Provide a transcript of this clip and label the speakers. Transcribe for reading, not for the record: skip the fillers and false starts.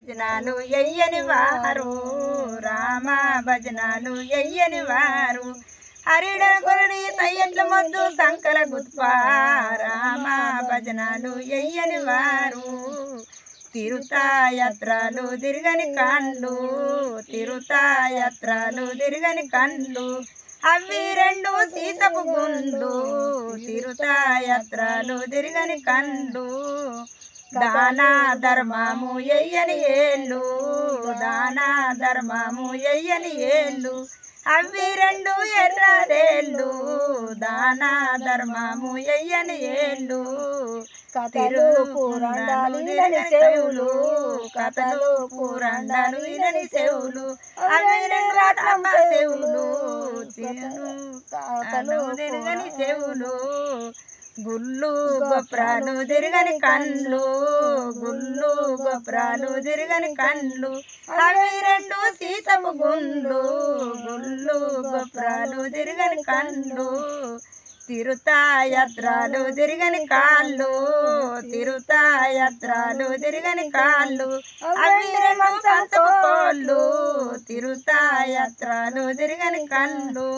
Speaker 1: భజనాలు ఎయ్యని వారు రామ భజనాలు ఎయ్యని వారు హరిడగుడి సయ్యట్ల మొద్దు సంకల గుత్ప రామ భజనాలు ఎయ్యని వారు తిరుతాయాత్రలు తిరగని కండ్లు తిరుతాయాత్రలు తిరగని కండ్లు అవి రెండు సీసపు గుండ్లు తిరుతాయాత్రలు తిరగని కండ్లు దాన ధర్మము ఎయ్యని ఏళ్ళు దాన ధర్మము ఎయ్యని ఏళ్ళు అవి రెండు ఎర్రదేళ్ళు దాన ధర్మము ఎయ్యని ఏళ్ళు
Speaker 2: కథలు పురాణాలు వినని చెవులు
Speaker 1: కథలు పురాణాలు వినని చెవులు అవి రాట్లమ్మ చెవులు కథలు తిరగని చెవులు గుళ్ళు గొప్రాలు తిరగని కండ్లు గుళ్ళు గొప్రాలు తిరగని కండ్లు అవి రెండు సీసపు గుండ్లు గుళ్ళు గొప్రాలు తిరగని కండ్లు తిరుతాయాత్రలు తిరగని కాళ్ళు తిరుతాయాత్రలు తిరగని కాళ్ళు అవి రెండు సంచపు కోళ్ళు తిరుతాయాత్రలు తిరగని కళ్ళు